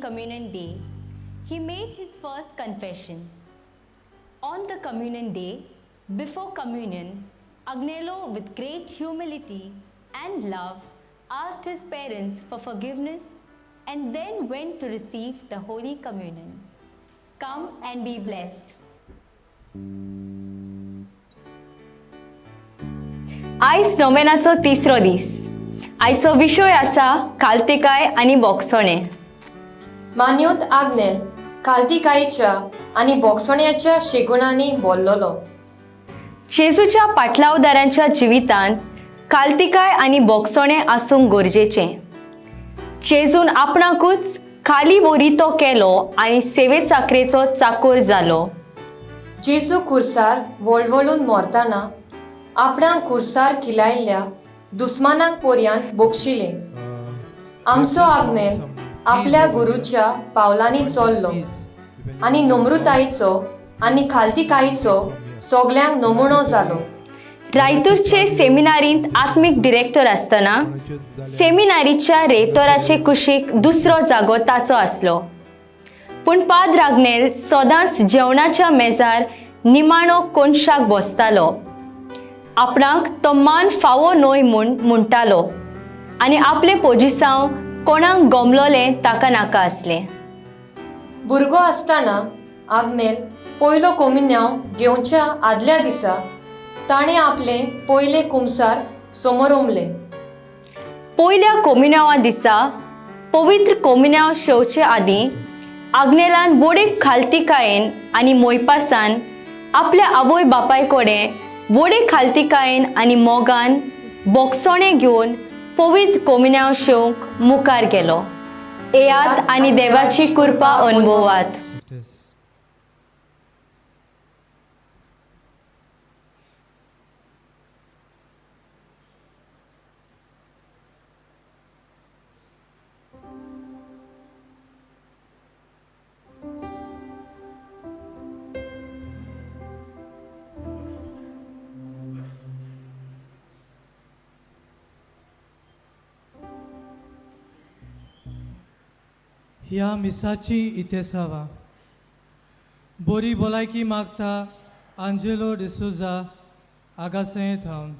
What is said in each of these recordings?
Communion Day, he made his first confession. On the Communion Day, before communion, Agnello, with great humility and love, asked his parents for forgiveness and then went to receive the Holy Communion. Come and be blessed. आयज नोवेनाचो तिसरो दीस. आयचो विशय आसा काल्तिकाय आनी बोगसोणे. मान्योत आग्नेल काल्तिकायेच्या आनी बोगसोण्याच्या शेगुणांनी बोललोलो. जेजूच्या पाटलावदारांच्या जिवितांत काल्तिकाय आनी बोगसोणे आसूंक गरजेचें. जेजून आपणाकूच खाली वरितो केलो आनी सेवे चाकरेचो चाकर जालो. जेजू खुर्सार वळवळून मोरतना आपणाक खुर्सार खिलायल्ल्या दुस्मानांक पोरयान बोगशिले. आमचो आग्नेल आपल्या गुरूच्या पावलांनी चल्लो आनी नम्रतायेचो आनी खाल्तिकायेचो सगल्यांक नमुनो जालो. रायतूरचे सेमिनारींत आत्मीक डिरेक्टर आसतना सेमिनारीच्या रेतोराचे कुशीक दुसरो जागो ताचो आसलो. पूण पाद्र आग्नेल सदांच जेवणाच्या मेजार निमाणो कोनशाक बसतालो. आपणाक तो मान फावो न्हय म्हूण म्हणटालो आनी आपले पोजिसांव कोणाक गमलोलें ताका नाका आसलें. भुरगो आसतना आग्नेल पयलो कोमिन्यांव घेवच्या आदल्या दिसा ताणें आपले पयले कुमसार समोर उमले. पयल्या कोमिन्यावा दिसा पवित्र कोमिन्याव शेवचे आदीं आग्नेलान बोडे खाल्तिकायेन आनी मोयपासान आपल्या आवय बापाय कडेन बोडे खाल्तिकायेन आनी मोगान बोगसोणे घेवन पवित्र कोमिन्याव शेवंक मुखार गेलो. येयात आनी देवाची कृपा अनुभवात. ह्या मिसाची इतेसावा. बरी भलायकी मागता आंजेलो डिसोजा आगासयें थावन.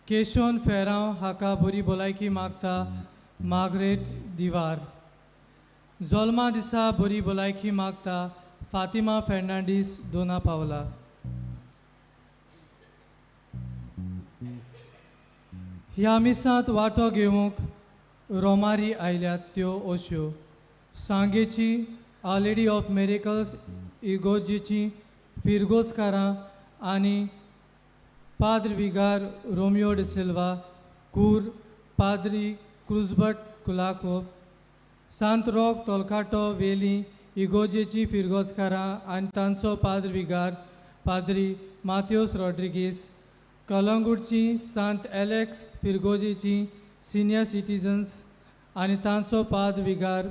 केशोन फेरांव हाका बरी भलायकी मागता मार्गरेट दिवार. जल्मा दिसा बरी भलायकी मागता फातिमा फेर्नांडीस दोना पावला. ह्या मिसांत वांटो घेवंक रोमारी आयल्यात त्यो अश्यो सांगेची आ लेडी ऑफ मिरेकल्स इगोजेची फिरगोजकारां आनी पाद्र विगार रोमियो डे सिल्वा कूर पाद्री क्रुजबट कुलाको सांत रोक तोलकाटो वेली इगोजेची फिरगोजकारां आनी तांचो पाद्र विगार पाद्री माथ्योस रॉड्रिगीस कलंगूटची सांत एलेक्स फिरगोजेची सिनियर सिटीजन्स आनी तांचो पाद्र विगार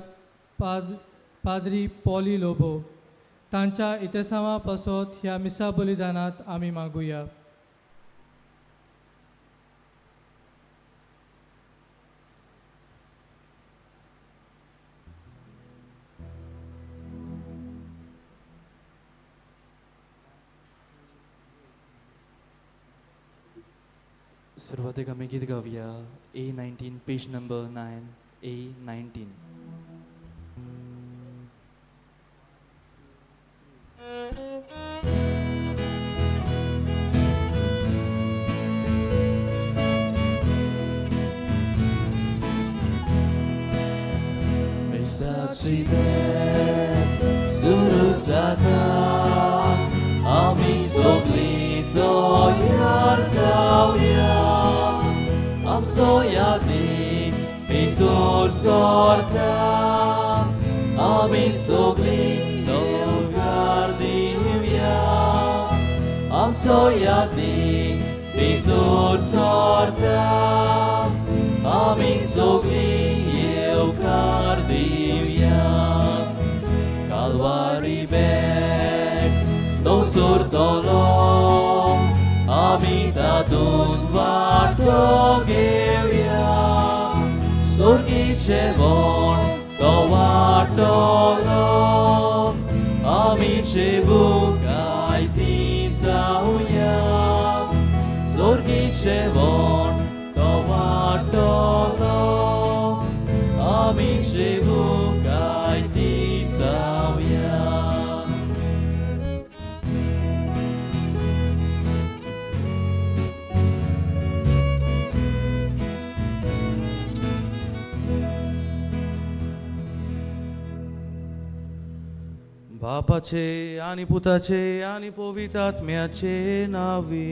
पाद्री पॉली लोबो तांच्या इतेसांवा पासत ह्या मिसा बलिदानांत आमी मागुया. सुरवातेक आमी गीत गावया. A19 page number 9 A19. Misaci suruh zata ami soglito ya sauya am soyadni pintur sorta ami soglito gardivya am soyadni pintur sorta ami soglio gardivya Calvary bek no surtolom Amitadunt varto gevia Surgice von जेवूंकाय ती जावया जोर्गीचे वोण तो वाटलो आमी जेवूंकाय ती जावया बापाचे आणि पुताचे आणि पवित्र आत्म्याचे नावे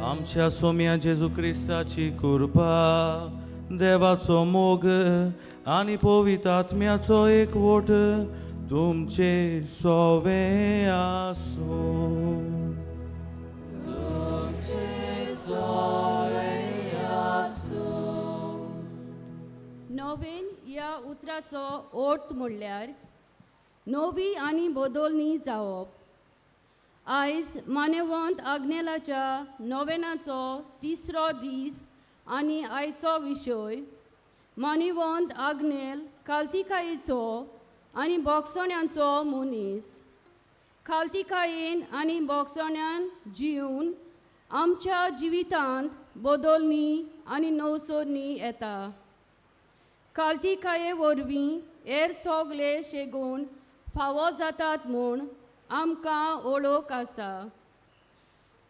आमच्या सोम्या जेजू क्रिस्ताची कृपा देवाचो मोग आणि पवित्र आत्म्याचो एकवट तुमचे सोवे आसो नवीन ह्या उतराचो अर्थ म्हणल्यार नवी आनी बदलणी जावप आयज मानेवंत आग्नेलाच्या नोवेनाचो तिसरो दीस आनी आयचो विशय मानेवंत आग्नेल काल्तिकायेचो आनी बोगसण्यांचो मनीस काल्तिकायेन आनी बोगसण्यान जिवन आमच्या जिवितांत बदलणी आनी नवसोदणी येता काल्तिकाये वरवीं हेर सोगले शेगून फावो जातात म्हूण आमकां ओळख आसा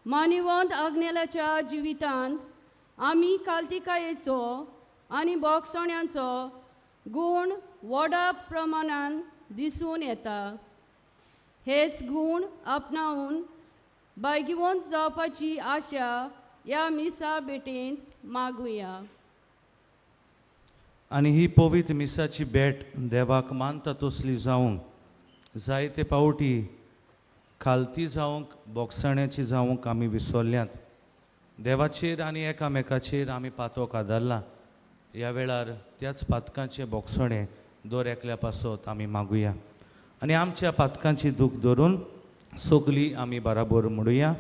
मानिवंत आग्नेलाच्या जिवितांत आमी काल्तिकायेचो आनी बोगसण्यांचो गूण व्हडा प्रमाणान दिसून येता हेच गूण आपणावन भाग्यवंत जावपाची आशा ह्या मिसा भेटेंत मागुया आणि ही पवित्र मिसाची भेट देवाक मानता तसली जावंक जायते पावटी खालती जावंक बोगसण्याची जावंक आमी विसरल्यांत देवाचेर आनी एकामेकाचेर आमी पातोक आदारला ह्या वेळार त्याच पातकांचे बोगसणे दर एकल्या पासत आमी मागुया आनी आमच्या पातकांची दूख धरून सगळीं आमी बराबर म्हणुया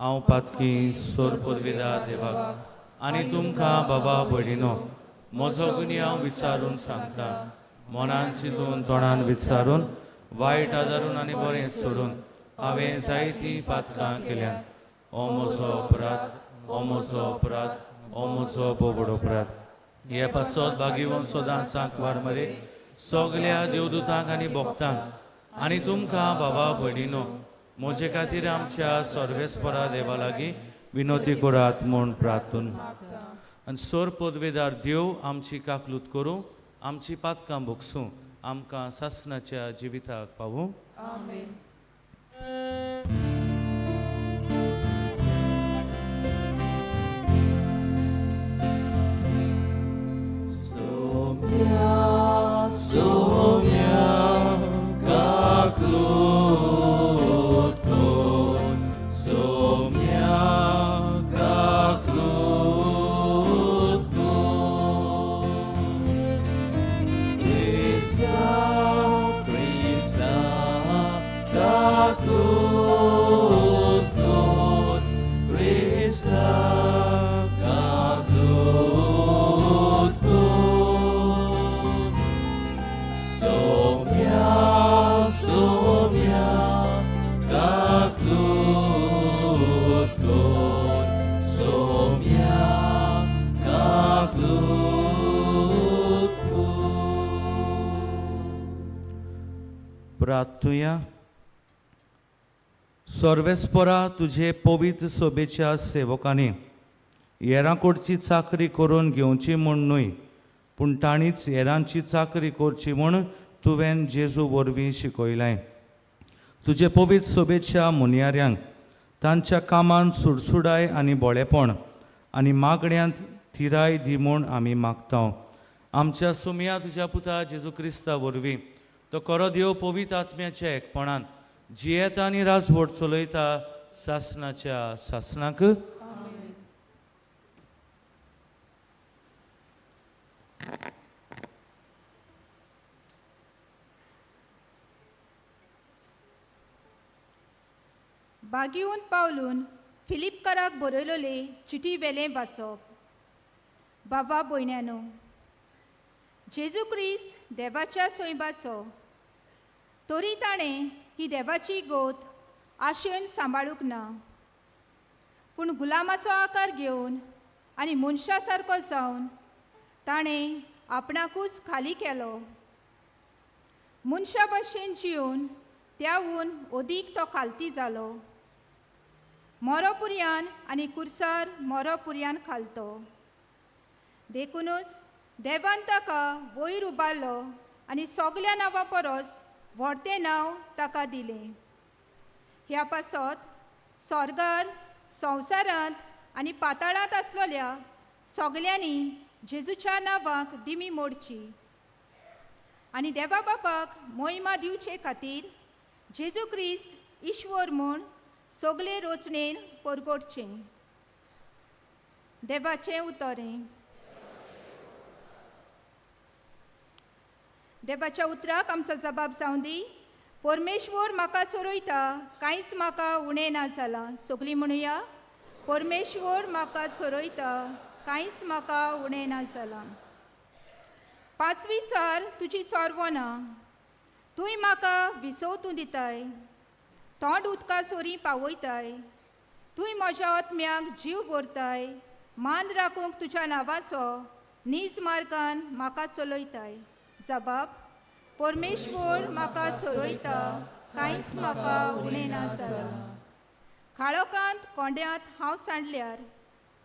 हांव पातकी सोर पदवीदार देवाक आनी तुमकां बाबा भयणीनो म्हजो गुन्य हांव विचारून सांगता मनान चिंतून तोंडान विचारून वायट आदारून आनी बरें सोडून हांवें जायतीं पातकां केल्यात हो म्हजो अपराध हो म्हजो अपराध हो म्हजो बोबड अपराध हे पासत भागीवंत सदांच सांकवार मरे सगल्या देवदूतांक आनी भक्तांक आनी तुमकां बाबा भयणीनो म्हजे खातीर आमच्या सर्वेस्परा देवा लागीं विनोती करात म्हूण प्रार्थून आनी सोर पदवेदार देव आमची काकलूत करूं आमची पातकां भोगसूं आमकां सासणाच्या जिविताक पावूं सोम्या काकलूत कोर सोम्या काकलूत कोर Krista Krista काकलूत कोर Krista काकलूत कोर सोम्या सोम्या काकलूत कोर सोम्या काकलूत कोर प्रार्थुया सर्वेस्परा तुझे पवित्र सोबेच्या सेवकांनी येरांकडची चाकरी करून घेवची म्हूण न्हय पूण तांणीच हेरांची चाकरी करची म्हूण तुवें जेजू वरवीं शिकयलें तुजे पवित्र सोबेच्या मुनियाऱ्यांक तांच्या कामान सुडसुडाय आनी बोळेपण आनी मागण्यांत थिराय दी म्हूण आमी मागता आमच्या सुमया तुज्या पुता जेजू क्रिस्ता वरवीं तो खरो देव पवित्र आत्म्याच्या एकपणान जियेता आनी राजवट चलयता सासणाच्या सासणाक बागिवंत पावलून फिलिपकाराक बरयलोले चिटी वेलें वाचप बाबा भयण्यानो जेजू क्रिस्त देवाच्या सोयबाचो, तरी ताणें ही देवाची गोत आशेन सांबाळूंक ना, पूण गुलामाचो आकार घेवन आनी मनशा सारको जावन ताणें आपणाकूच खाली केलो. मनशा भाशेन जिवन त्याहून अदीक तो खालती जालो. मोरोपुर्यान आनी कुर्सार मोरोपुर्यान खालतो. देखूनच देवान ताका वयर उबारलो आनी सगल्या नांवां परस व्हडतें नांव ताका दिलें. ह्या पासत स्वर्गार, संवसारांत आनी पाताळांत आसलेल्या सगल्यांनी जेजूच्या नांवाक दिमी मोडची आनी देवा बापाक महिमा दिवचे खातीर जेजू क्रिस्त ईश्वर म्हूण सगळे रचणेन परगडचें. देवाचें उतरें. देवाच्या उतराक आमचो जबाब जावं दी. परमेश्वर म्हाका चोरयता, कांयच म्हाका उणें ना जालां. सगळीं म्हणुया, परमेश्वर म्हाका चोरयता, कांयच म्हाका उणें ना जालां. पांचवी चार तुजी चोरवो ना. तुंय म्हाका विसवतूं दिताय, तोंड उदका सोरी पावयताय. तुंय म्हज्या आत्म्याक जीव भरताय, मान राखूंक तुज्या नांवाचो नीज मार्गान म्हाका चलयताय. जबाब, परमेश्वर म्हाका चोरयता, कांयच म्हाका उणें ना जालां. काळोखांत कोंड्यांत हांव सांडल्यार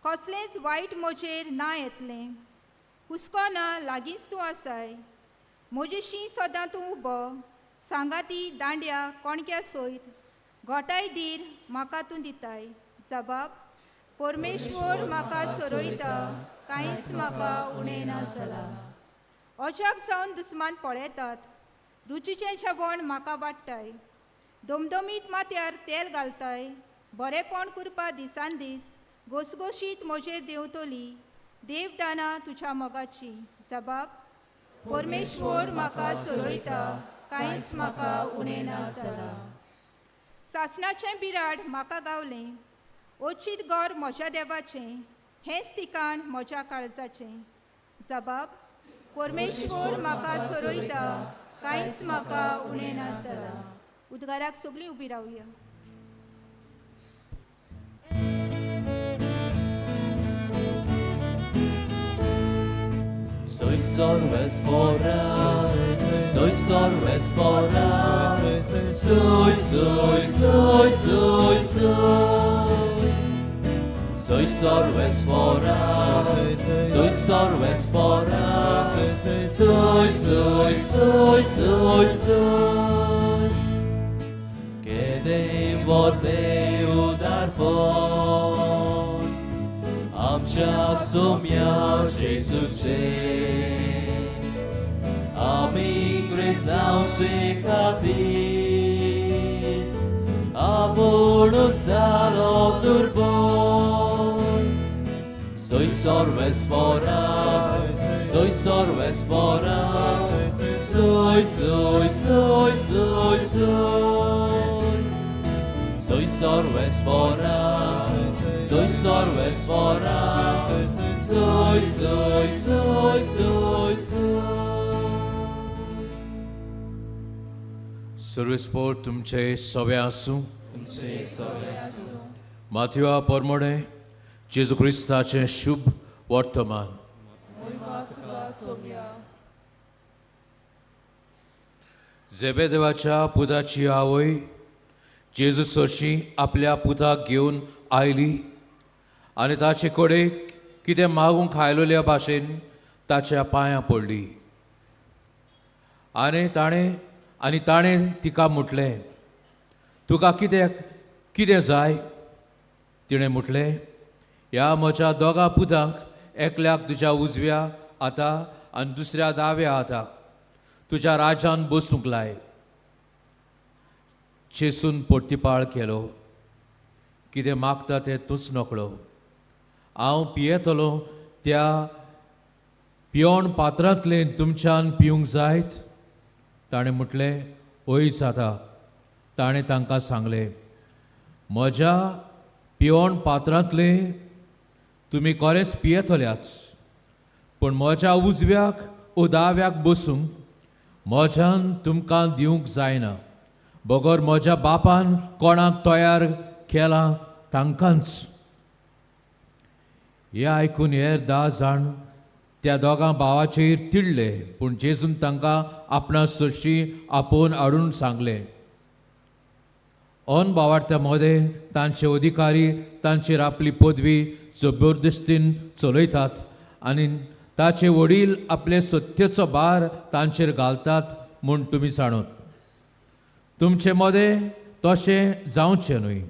कसलेंच वायट म्हजेर ना येतलें. हुस्को ना लागींच तूं आसाय. म्हजेशी सदां तूं उबो, सांगाती दांड्या कोणक्या सयत गोठाय दीर म्हाका तूं दिताय. जबाब, परमेश्वर म्हाका चोरयता, कांयच म्हाका उणें ना जालां. अजाप जावन दुस्मान पळयतात, रुचीचें जेवण म्हाका वाडटाय. दमदमीत माथ्यार तेल घालताय, बरेपण करपा दिसान दीस घोसघोशीत म्हजेर देंवतली देवदानां तुज्या मोगाची. जबाब, परमेश्वर म्हाका चोरयता, कांयच म्हाका उणें ना जालां. सासणाचें बिराड म्हाका गावलें, ओचीत घर म्हज्या देवाचें, हेंच ठिकाण म्हज्या काळजाचें. जबाब, परमेश्वर म्हाका चोरयता, कांयच म्हाका उणें ना जालां. उद्गाराक सगळीं उबी रावया. Soy sorbes pora, soy sorbes pora, soy, soy, soy, soy, soy. Soy sorbes pora, soy sorbes pora, soy, soy, soy, soy, soy. Que devo Deu dar pon, आमच्या सोम्या जेजूचे, आमी ग्रेजावचे खातीर आपुणूच जालो दुर्बल. Soy sorbes pora, soy sorbes pora, soy, soy, soy, soy, soy. Soy sorbes pora, soy sorbes pora, soy, soy, soy, soy, soy. सर्वेस्पोर तुमचे सवे आसूं. माथ्युआ परमोडे जेजू क्रिस्ताचें शुभ वर्तमान. जेबेदेवाच्या पुताची आवय जेजू सरशी आपल्या पुताक घेवन आयली आनी ताचे कडेन कितें मागूंक आयलोल्या भाशेन ताच्या पांयां पडली. आनी ताणें तिका म्हटलें, तुका कितें जाय? तिणें म्हटलें, ह्या म्हज्या दोगा पुतांक एकल्याक तुज्या उजव्या हाता आनी दुसऱ्या दाव्या हाता तुज्या राज्यान बसूंक लाय. चेसून पोर्तिपाळ केलो. कितें मागता तें तूंच नकळो. हांव पियेतलो त्या पियोण पात्रांतलें तुमच्यान पिवंक जायत? ताणें म्हटलें, ओय जाता. ताणें तांकां सांगलें, म्हज्या पियोण पात्रांतलें तुमी खरेंच पियेतल्याच, पूण म्हज्या उजव्याक उदाव्याक बसूंक म्हज्यान तुमकां दिवंक जायना. बगर म्हज्या बापान कोणाक तयार केला तांकांच. हें आयकून हेर 10 जाण त्या दोगां भावाचेर तिडले, पूण जेजून तांकां आपणा सरशी आपोवन हाडून सांगलें. ओन भावार्थ्या मदें तांचे अधिकारी तांचेर आपली पदवी जबरदस्तीन चलयतात आनी ताचे वडील आपले सत्तेचो भार तांचेर घालतात म्हूण तुमी जाणत. तुमचे मदें तशें जावचें न्हय.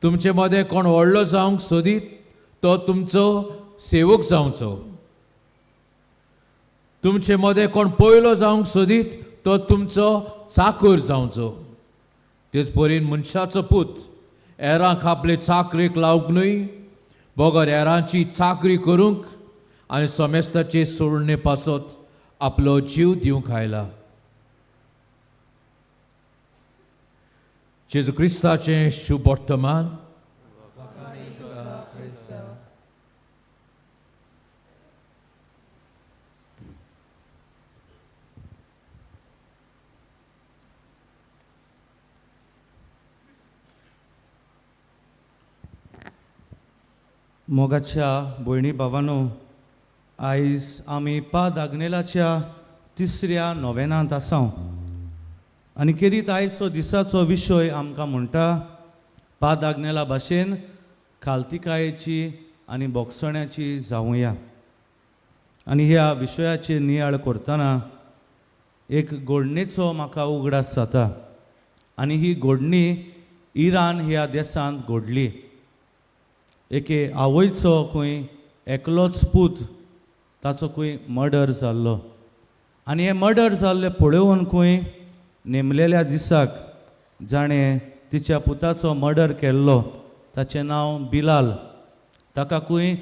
तुमचे मदें कोण व्हडलो जावंक सोदीत तो तुमचो सेवक जावचो. तुमचे मदें कोण पयलो जावंक सोदीत तो तुमचो चाकर जावचो. तेच परीन मनशाचो पूत हेरांक आपले चाकरेक लावंक न्हय, बगर हेरांची चाकरी करूंक आनी सोमेस्ताचे सोडणे पासत आपलो जीव दिवंक आयला. जेजू क्रिस्ताचें शुभ वर्तमान. मोगाच्या भयणी भावांनो, आयज आमी पाद आग्नेलाच्या 3ऱ्या नोवेनांत आसां आनी खेरीत आयचो दिसाचो विशय आमकां म्हणटा पाद आग्नेला भाशेन खालतिकायेची आनी बोगसण्याची जावुया. आनी ह्या विशयाचेर नियाळ करतना एक घडणेचो म्हाका उगडास जाता आनी ही घडणी इराण ह्या देशांत घडली. एके आवयचो खंय एकलोच पूत ताचो खंय मर्डर जाल्लो आनी हे मर्डर जाल्ले पळोवन खंय नेमलेल्या दिसाक जाणें तिच्या पुताचो मर्डर केल्लो ताचें नांव बिलाल. ताका खंय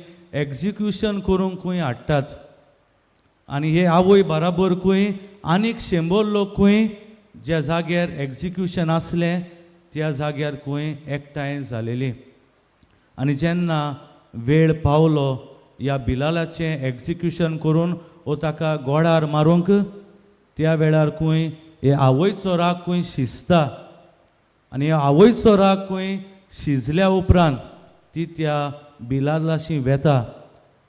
एग्जिक्युशन करूंक खंय हाडटात आनी हे आवय बराबर खंय आनीक 100 लोक खंय ज्या जाग्यार एग्जिक्युशन आसलें त्या जाग्यार खंय एकठांय जालेलीं. आनी जेन्ना वेळ पावलो ह्या बिलालाचें एग्जिक्युशन करून वो ताका गोडार मारूंक, त्या वेळार खंय हे आवयचो राग खंय शिजता आनी ह्या आवयचो राग खंय शिजल्या उपरांत ती त्या बिलालाशी वेता.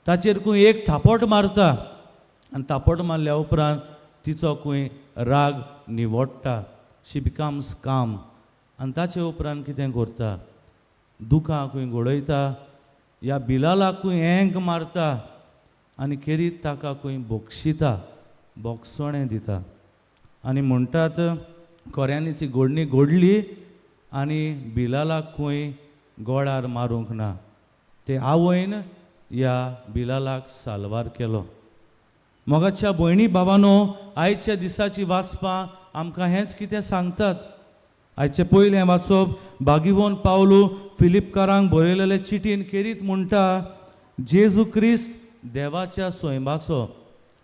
ताचेर खंय एक थापट मारता आनी थापट मारल्या उपरांत तिचो खंय राग निवडटा. शी बिकम्स काम. आनी ताचे उपरांत कितें करता, दुखां खंय घडयता, ह्या बिलालाक खंय एंक मारता आनी खेरीत ताका खंय बोगशिता, बोगसणें दिता. आनी म्हणटात खऱ्यांनीच ही घडणी घडली आनी बिलालाक खंय गोडार मारूंक ना. ते आवयन ह्या बिलालाक साल्वार केलो. मोगाच्या भयणी भावांनो, आयच्या दिसाची वाचपां आमकां हेंच कितें सांगतात. आयचे पयलें वाचप बागिवोन पावलू फिलिपकारांक बरयलेले चिटीन खेरीत म्हणटा जेजू क्रिस्त देवाच्या स्वयंबाचो,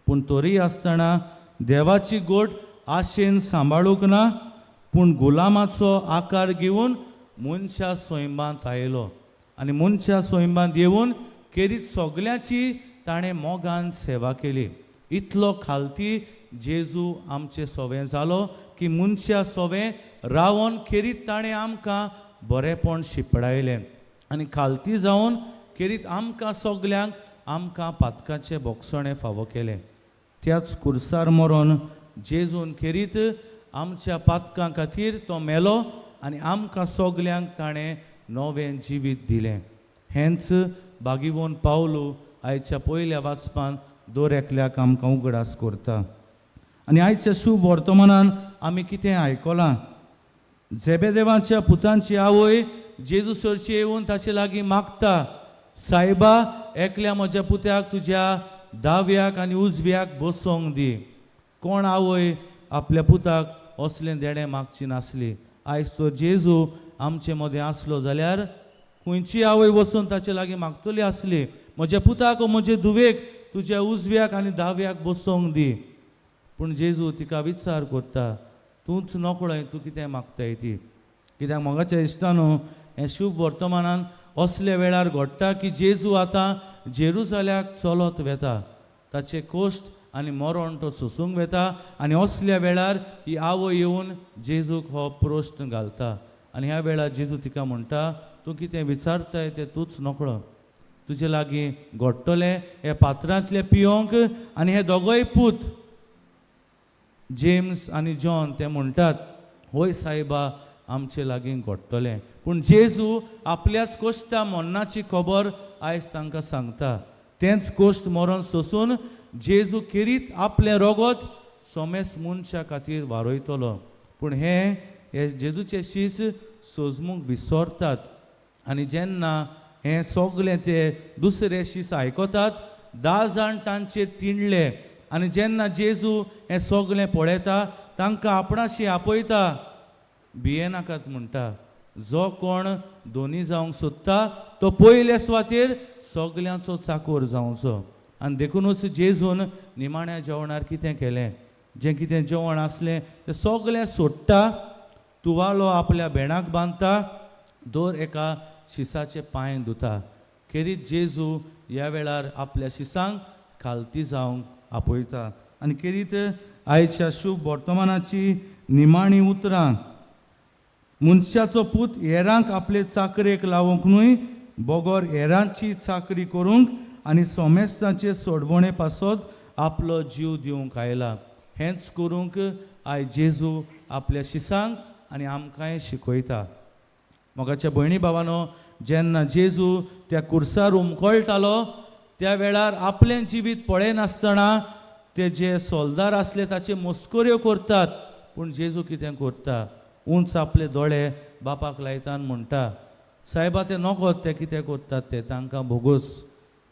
पूण तरी आसतना देवाची गोट आशेन सांबाळूंक ना, पूण गुलामाचो आकार घेवन मनशा स्वयंबांत आयलो आनी मनशा स्वयंबांत येवन खेरीत सगल्यांची ताणें मोगान सेवा केली. इतलो खालती जेजू आमचे सोवें जालो की मनशा सोवें रावन खेरीत ताणें आमकां बरेपण शिपडायलें आनी खालती जावन खेरीत आमकां सगल्यांक आमकां पातकाचें बोगसणें फावो केलें. त्याच कुर्सार मरोन जेजून खेरीत आमच्या पातकां खातीर तो मेलो आनी आमकां सगल्यांक ताणें नवें जिवीत दिलें. हेंच बागिवोन पावलू आयच्या पयल्या वाचपान दर एकल्याक आमकां उगडास करता. आनी आयच्या शुभ वर्तमानान आमी कितें आयकलां, झेबेदेवाच्या पुतांची आवय जेजू सरशी येवन ताचे लागीं मागता, सायबा एकल्या म्हज्या पुत्याक तुज्या दाव्याक आनी उजव्याक बसोंक दी. कोण आवय आपल्या पुताक असलें देणें मागची नासली. आयज तो जेजू आमचे मदें आसलो जाल्यार खंयची आवय वचून ताचे लागीं मागतली आसली, म्हज्या पुताक म्हजे धुवेक तुज्या उजव्याक आनी दाव्याक बसोंक दी. पूण जेजू तिका विचार करता, तूंच नकळय तूं कितें मागताय ती. कित्याक मोगाच्या इश्टानो, हें शुभ वर्तमानान असले वेळार घडटा की जेजू आतां जेरुजाल्याक चलत वेता. ताचे कोश्ट आनी मरण तो सोसूंक वेता आनी असल्या वेळार ही आवय येवन जेजूक हो प्रश्न घालता आनी ह्या वेळार जेजू तिका म्हणटा तूं कितें विचारताय तें तूंच नकळो तुजे लागीं घोडटलें हे पात्रांतले पियोंक आनी हे दोगोय पूत जेम्स आनी जॉन ते म्हणटात होय सायबा आमचे लागीं घोडटलें पूण जेजू आपल्याच कोश्टा मरणाची खबर आयज तांकां सांगता तेंच कोश्ट मरण सोसून जेजू खेरीत आपलें रोगोत सोमेस मनशा खातीर वारोयतलो पूण हे जेजूचे शीस सोजमूंक विसरतात आनी जेन्ना हे सगळे ते दुसरे शीस आयकतात 10 जाण तांचेर तिणले आनी जेन्ना जेजू हें सगळें पळयता तांकां आपणाशी आपयता भियेनाकात म्हणटा जो कोण दोनी जावंक सोदता तो पयले सुवातेर सगल्यांचो चाकोर जावचो आनी देखूनच जेजून निमाण्या जेवणार कितें केलें जें कितें जेवण आसलें तें सगळें सोडटा तुवालो आपल्या भेणाक बांदता दोर एका शिसाचे पांय धुता खेरीत जेजू ह्या वेळार आपल्या शिसांक खालती जावंक आपयता आनी खेरीत आयच्या शुभ वर्तमानाची निमाणी उतरां मनशाचो पूत हेरांक आपले चाकरेक लावंक न्हय बोगोर हेरांची चाकरी करूंक आनी सोमेस्तांचे सोडवणे पासत आपलो जीव दिवंक आयला हेंच करूंक आयज जेजू आपल्या शिसांक आनी आमकांय शिकयता मोगाच्या भयणी भावानो जेन्ना जेजू त्या कुर्सार उमकळटालो त्या वेळार आपलें जिवीत पळयनासतना ते जे सोलदार आसले ताचे मस्कऱ्यो करतात पूण जेजू कितें करता उंच आपले दोळे बापाक लायता आनी म्हणटा सायबा ते नकोत ते कितें करतात ते तांकां भोगूस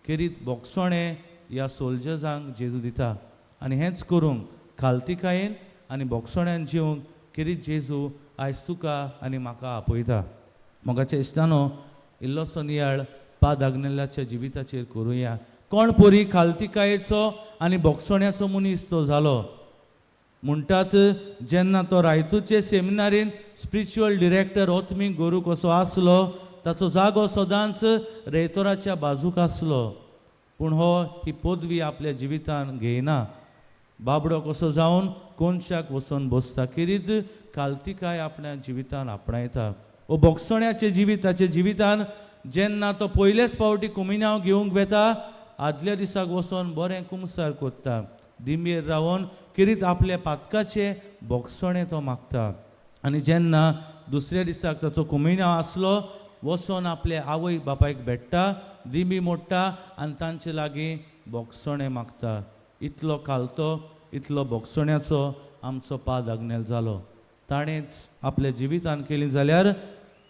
खेरीत बोगसोणें ह्या सोल्जर्सांक जेजू दिता आनी हेंच करूंक खालतीकायेन आनी बोगसोण्यान जिवंक खेरीत जेजू आयज तुका आनी म्हाका आपयता मोगाच्या इश्टानो इल्लोसो नियाळ पाद आग्नेलाच्या जिविताचेर करुया कोण पोरी खालतीकायेचो आनी बोगसोण्याचो मनीस तो जालो म्हणटात जेन्ना तो रायतूचे सेमिनारीन स्पिरिच्युअल डिरेक्टर ओत्मीक गुरू कसो आसलो ताचो जागो सदांच रेतोराच्या बाजूक आसलो पूण हो ही पदवी आपल्या जिवितान घेयना बाबडो कसो जावन कोनशाक वचून बसता खेरीत खालतीकाय आपल्या जिवितान आपणायता ओ बोगसोण्याचे जिविताचे जिवितान जेन्ना तो पयलेच फावटी कुमिन्यांव घेवंक वेता आदल्या दिसाक वचोन बरें कुमसार कोत्ता दिमेर रावन खेरीत आपल्या पातकाचे बोगसोणें तो मागता आनी जेन्ना दुसऱ्या दिसाक ताचो कुमिन्यांव आसलो वचोन आपले आवय बापायक भेट्टा दिमी मोडटा आनी तांचे लागीं बोगसोणें मागता इतलो कालतो इतलो बोगसोण्याचो आमचो पाद आग्नेल जालो ताणेंच आपल्या जिवितान केली जाल्यार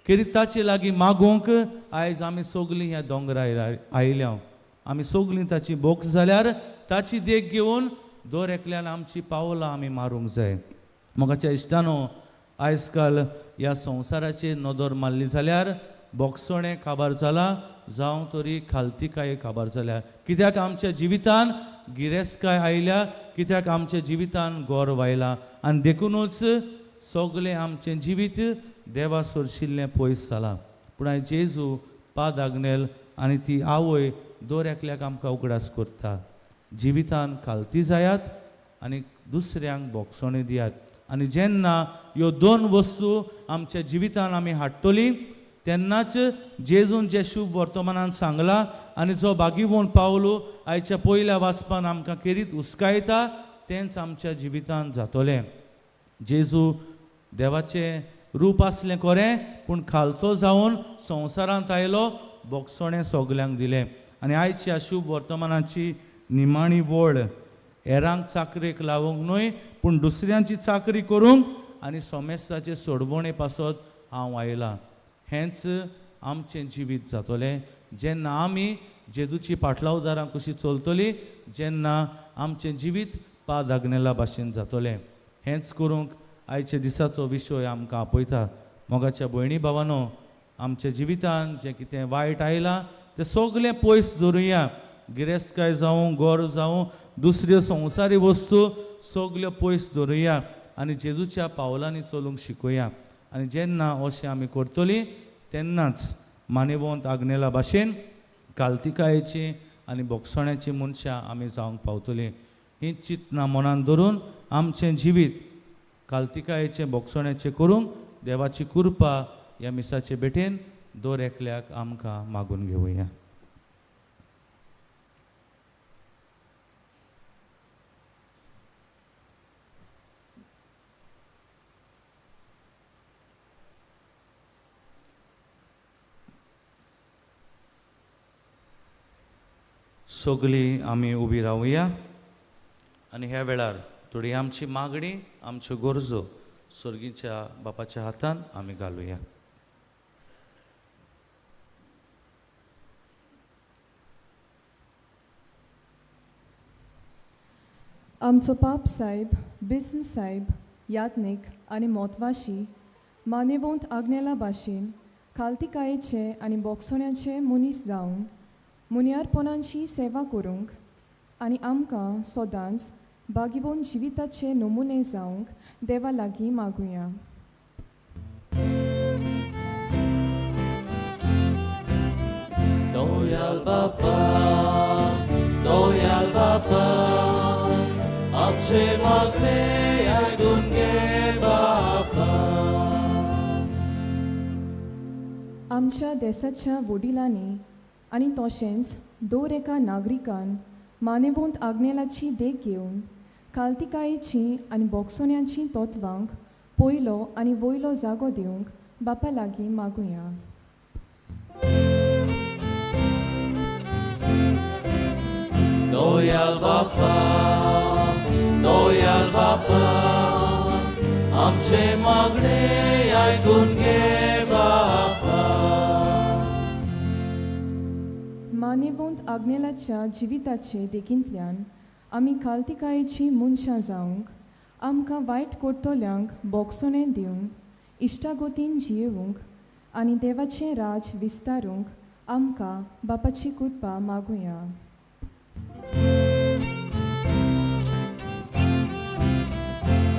खेरीत ताचे लागीं मागूंक आयज आमी सगलीं ह्या दोंगरार आयल्या आमी सगलीं ताची बोग जाल्यार ताची देख घेवन दर एकल्यान आमची पावलां आमी मारूंक जाय मोगाच्या इश्टानो आयज काल ह्या संवसाराचेर नदर मारली जाल्यार बोगसोणें काबार जाला जावं तरी खालतीकाय काबार जाल्या कित्याक आमच्या जिवितान गिरेस्तकाय आयल्या कित्याक आमच्या जिवितान गोर वायला आनी देखूनच सगळें आमचें जिवीत देवा सोरशिल्लें पयस जालां पूण आयज जेजू पाद आग्नेल आनी ती आवय दर एकल्याक आमकां उगडास करता जिवितान खालती जायात आनी दुसऱ्यांक बोगसोणें दियात आनी जेन्ना ह्यो दोन वस्तू आमच्या जिवितान आमी हाडटली तेन्नाच जेजून जे शुभ वर्तमानान सांगलां आनी जो बागीवण पावलो आयच्या पयल्या वाचपान आमकां खेरीत हुस्कायता तेंच आमच्या जिवितान जातलें जेजू देवाचें रूप आसलें खरें पूण खालतो जावन संवसारांत आयलो बोगसोणें सगल्यांक दिलें आनी आयच्या शुभ वर्तमानाची निमाणी वळ हेरांक चाकरेक लावंक न्हय पूण दुसऱ्यांची चाकरी करूंक आनी सोमेस्ताचे सोडवणे पासत हांव आयलां हेंच आमचें जिवीत जातलें जेन्ना आमी जेजूची पाटलावदारां कशी चलतली जेन्ना आमचें जिवीत पाद आग्नेला भाशेन जातलें हेंच करूंक आयच्या दिसाचो विशय आमकां आपयता मोगाच्या भयणी भावानो आमच्या जिवितान जें कितें वायट आयलां तें सगळें पयस दवरुया गिरेस्तकाय जावं गोर जावं दुसऱ्यो संवसारी वस्तू सगल्यो पयस दवरुया आनी जेजूच्या पावलांनी चलूंक शिकोया आनी जेन्ना अशें आमी करतलीं तेन्नाच मानेवंत आग्नेला भाशेन कालतिकायेची आनी बोगसोण्याची मनशां आमी जावंक पावतलीं ही चिंतना मनान धरून आमचें जिवीत काल्तिकायेचें बोगसोण्याचें करूंक देवाची कृपा ह्या मिसाचे भेटेन दर एकल्याक आमकां मागून घेवया. सगळीं आमी उबी रावया आनी ह्या वेळार थोडी आमची मागणी आमच्यो गरजो सर्गीच्या बापाच्या हातान आमी घालुया. आमचो पाप साहेब बिस्म साहेब यात्नीक आनी मोतवाशी मानेवंत आग्नेला भाशेन खालतिकायेचे आनी बोगसोण्याचे मनीस जावन मुनियारपणांची सेवा करूंक आनी आमकां सदांच बागिवोन जिविताचे नमुने जावंक देवा लागीं मागुया. Doyal Baba, आमचे मागणे आयकून घे बापा. आमच्या देशाच्या वडिलांनी आनी तशेंच दर एका नागरिकान मानेवंत आग्नेलाची देख घेवन खालतिकायेची आनी बोगसोण्याची तत्वांक पयलो आनी वयलो जागो दिवंक बापा लागीं मागुया. Doyal Baba, आमचे मागणे आयकून घे बापा. मानेवंत आग्नेलाच्या जिविताचे देखींतल्यान आमी खालतिकायेची मनशां जावंक आमकां वायट करतल्यांक बोगसोणें दिवंक इश्टागोतीन जियेवंक आनी देवाचें राज विस्तारूंक आमकां बापाची कृपा मागुया.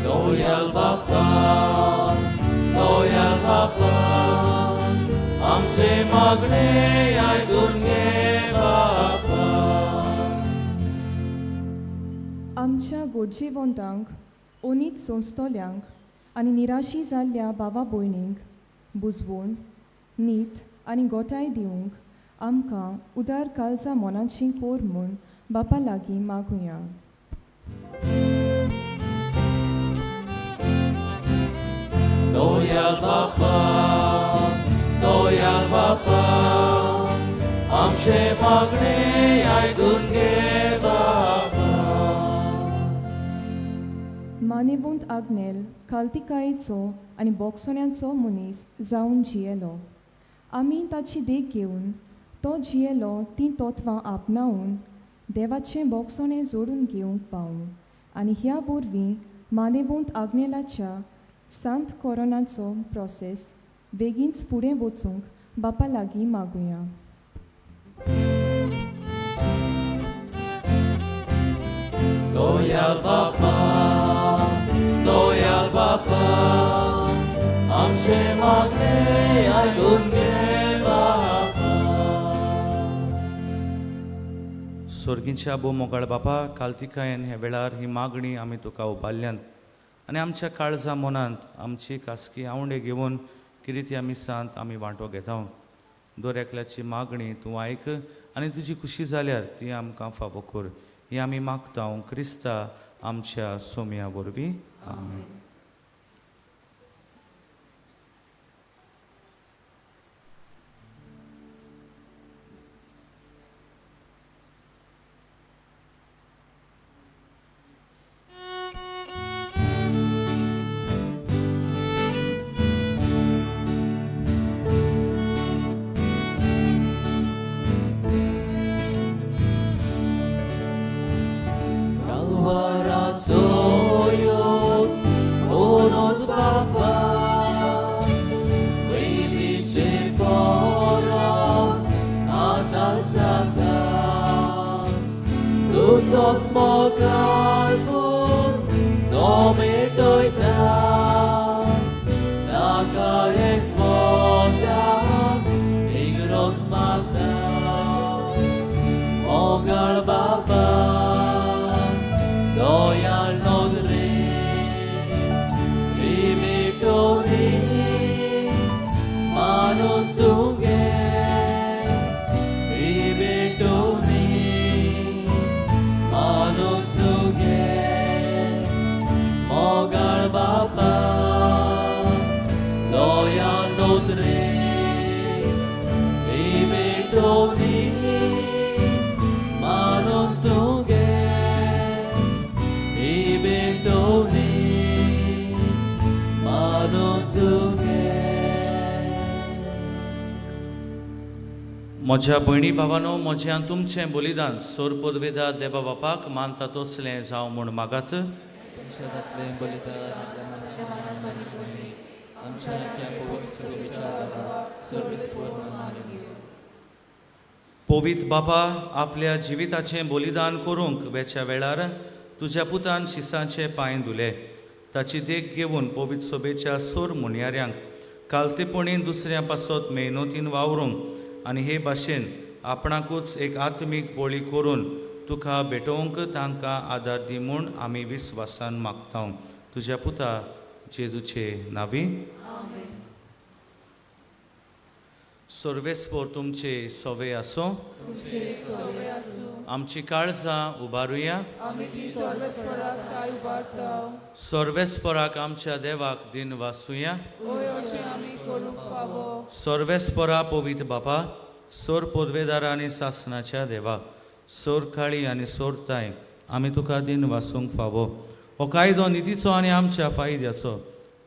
Doyal Baba, आमचे मागणे आयकून घे बापा. आमच्या गोडजेवंतांक ओनीत सोंसतल्यांक आनी निराशी जाल्ल्या भावा भयणींक बुजवून नीत आनी गोठाय दिवंक आमकां उदार काळजा मोनाची कोर म्हूण बापा लागीं मागुया. Doyal Baba, आमचे मागणे आयकून घे बापा. मानेवंत आग्नेल खालतिकायेचो आनी बोगसोण्याचो मनीस जावन जियेलो. आमी ताची देख घेवन तो जियेलो ती तत्वां आपणावन देवाचें बोगसोणें जोडून घेवंक पावूं आनी ह्या वरवीं मानेवंत आग्नेलाच्या सांत कोरोनाचो प्रोसेस बेगीनच फुडें वचूंक बापा लागीं मागुया. Doyal Baba, आमचे मागणे आयकून घे बापा. सर्गीच्या आबो मोगाळ बापा काल्तिकायेन ह्या वेळार ही मागणी आमी तुका उबारल्यांत आनी आमच्या काळजा मनांत आमची कास्की आवंडे घेवन कितें ती आमी सांत आमी वांटो घेता. दर एकल्याची मागणी तूं आयक आनी तुजी खुशी जाल्यार ती आमकां फावो कर. ही आमी मागता क्रिस्ता आमच्या सोम्या वरवीं. आमेन. Sos mokalpun Dome toita Nakaek voda Igros mata Mogal baba म्हज्या भयणी भावानो, म्हज्यान तुमचें बलिदान सोर पदवेदार देवा बापाक मानता तसलें जावं म्हूण मागात. तुमच्या जातलें बलिदान आपल्या मनांत बरी पडली. आमच्या नक्या पवित्र विचाराक सर्वेस्पर मानवी. पवित्र बापा, आपल्या जिविताचें बलिदान करूंक वेच्या वेळार तुज्या पुतान शिसाचें पांय धुले. ताची देख घेवन पवित्र सभेच्या सोर मुनयाऱ्यांक कालतेपणीन दुसऱ्या पासत मेहनतीन वावरूंक आनी हे भाशेन आपणाकूच एक आत्मीक बळी करून तुका भेटोवंक तांकां आदार दी म्हूण आमी विस्वासान मागता. तुज्या पुता जेजूचे नांवी. सर्वेस्पर तुमचे सवे आसो. आमची काळजां उबारुया. सर्वेस्पराक आमच्या देवाक दिन वासुया. सर्वेस्परा पवित्र बापा, सोर पदवेदार आनी शासनाच्या देवा, सोर काळी आनी सोरताय आमी तुका दिन वासूंक फावो. हो कायदो नितीचो आनी आमच्या फायद्याचो.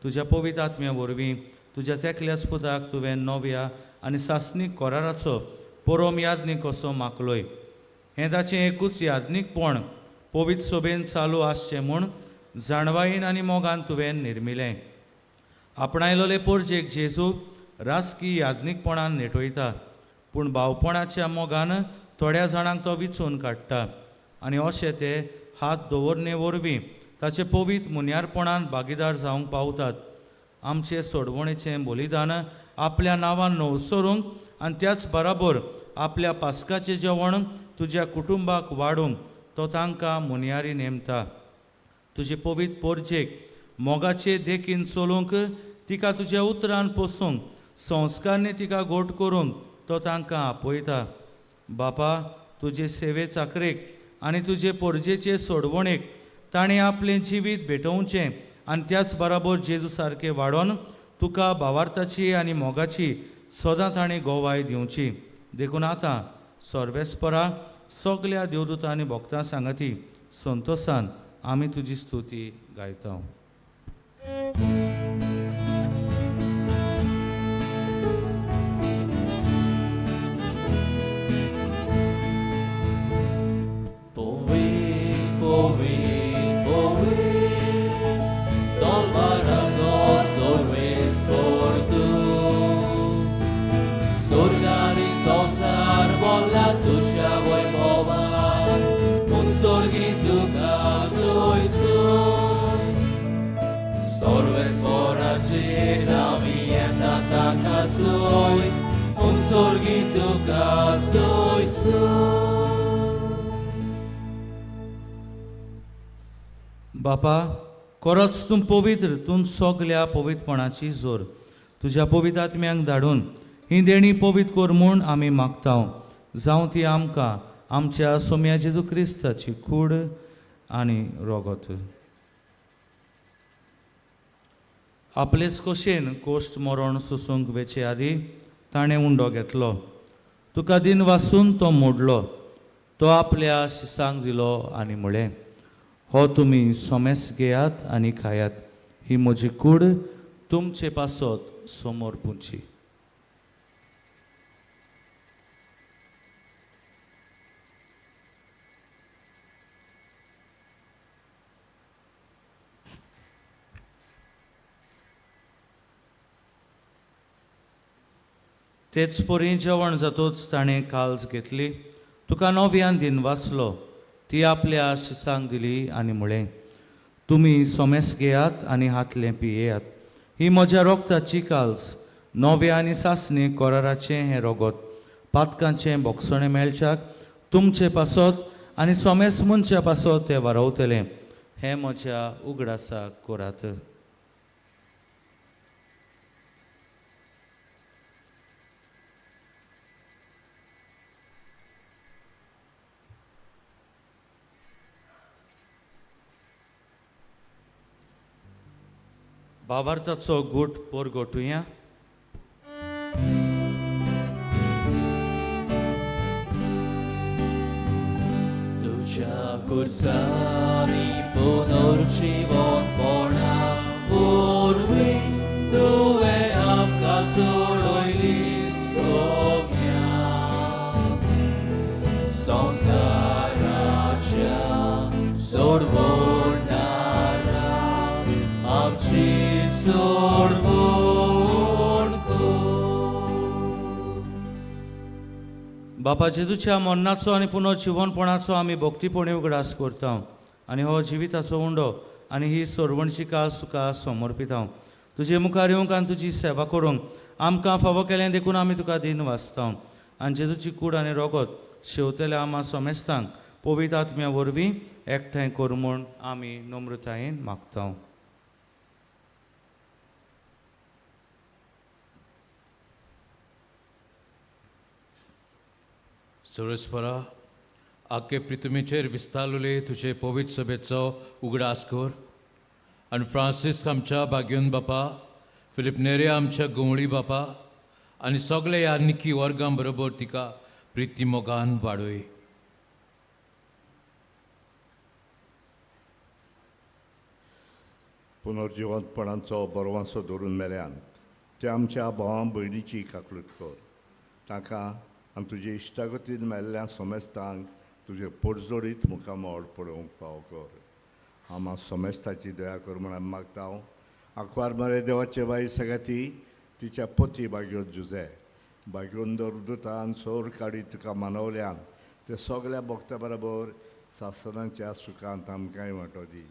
तुज्या पवित्र आत्म्या वरवीं तुज्याच एकल्याच पुताक तुवें नव्या आनी शासनीक कराराचो परम यादनीक असो मागलोय. हें ताचें एकूच यादनीकपण पवित्र सभेन चालू आसचें म्हूण जाणवायेन आनी मोगान तुवें निर्मिलें. आपणायलोले पोरजेक जेजू राजकी यादनीकपणान नेटवयता, पूण भावपणाच्या मोगान थोड्या जाणांक तो विचून काडटा आनी अशें ते हात दवरणे वरवीं ताचे पवित्र मुन्यारपणान भागीदार जावंक पावतात. आमचे सोडवणेचें बलिदान आपल्या नांवान नवसरूंक आनी त्याच बराबर आपल्या पास्काचें जेवण तुज्या कुटुंबाक वाडूंक तो तांकां मुनयारी नेमता. तुजे पवित्र पोरजेक मोगाचे देखीन चलूंक, तिका तुज्या उतरान पोसूंक, संस्कारनी तिका गोट करूंक तो तांकां आपयता. बापा, तुजे सेवे चाकरेक आनी तुजे पोरजेचे सोडवणेक ताणें आपलें जिवीत भेटोवचें आनी त्याच बराबर जेजू सारकें वाडोवन तुका भावार्थाची आनी मोगाची सदां ताणें गोवाय दिवची. देखून आतां सर्वेस्परा सगल्या देवदूतां आनी भक्तां सांगाती संतोशान आमी तुजी स्तुती गायता. बापा, खरोच तूं पवित्र, तूं सगल्या पवित्रपणाची जोर तुज्या पवित्र आत्म्यांक धाडून ही देणी पवित्र कर म्हूण आमी मागता. जावं ती आमकां आमच्या सोम्या जेजू क्रिस्ताची कूड आनी रोगत. आपलेच कशेन कोश्ट मरण सुसूंक वेचे आदी ताणें उंडो घेतलो. तुका दिन वासून तो मोडलो. तो आपल्या शिसांक दिलो आनी म्हळें, हो तुमी सोमेस घेयात आनी खायात. ही म्हजी कूड तुमचे पासत समोर पुंची. तेच परी जेवण जातूच ताणें काल्ज घेतली. तुका नव्यान दिन वाचलो. ती आपल्या शिसांक दिली आनी म्हळें, तुमी सोमेस घेयात आनी हातलें पियेयात. ही म्हज्या रोगताची काल्स, नव्या आनी सासणी कराराचें हें रोगत. पातकांचें बोगसणें मेळच्याक तुमचे पासत आनी सोमेस मनच्या पासत तें वारवतलें. हें म्हज्या उगडासाक करात. भावार्थाचो गूट परगोटुया. तुझ्या कुर्सानी पुनर्जीवन पोरना उर्वी तुवें आमकां सोडयली सोम्या. सोडवणारा आमची सोडवण कर. बापा जेजूच्या मरणाचो आनी पुनर्जीवनपणाचो आमी भक्तीपणे उगडास करता आनी हो जिविताचो उंडो आनी ही सोरवणची काळ सुका समर्पिता. तुजे मुखार येवंक आनी तुजी सेवा करूंक आमकां फावो केलें देखून आमी तुका दिन वाचता आनी जेजूची कूड आनी रोगत शेवतल्या आम्हा समेस्तांक पवित्र आत्म्या वरवीं एकठांय कर म्हूण आमी नम्रतायेन मागता. सर्वेस्परा आख्खे पृथ्वीचेर विस्तारलेले तुजे पवित्र सभेचो उगडास कर आनी फ्रांसीस आमच्या भाग्योन बापा, फिलिप नेरे आमच्या गवळी बापा आनी सगळे ह्या निकी वर्गां बरोबर तिका प्रिती मोगान वाडय. पुनर्जिवंतपणाचो बरवांसो धरून मेल्यान ते आमच्या भावां भयणीची काकलूट कर. ताका आनी तुजे इश्टागतीन मेल्ल्या समेस्तांक तुजे पोटजोडीत मुखामोड पळोवंक फाव कर. आम्हा समेस्ताची दया कर म्हण आमी मागता. आंकवार मरे देवाचे बाई सगळ्याती तिच्या पती भाग्योन जुजे भाग्योन दुतान सोर काडी तुका मानवल्यान ते सगळ्या भक्तां बरोबर सासणाच्या सुखांत आमकांय वांटो दी.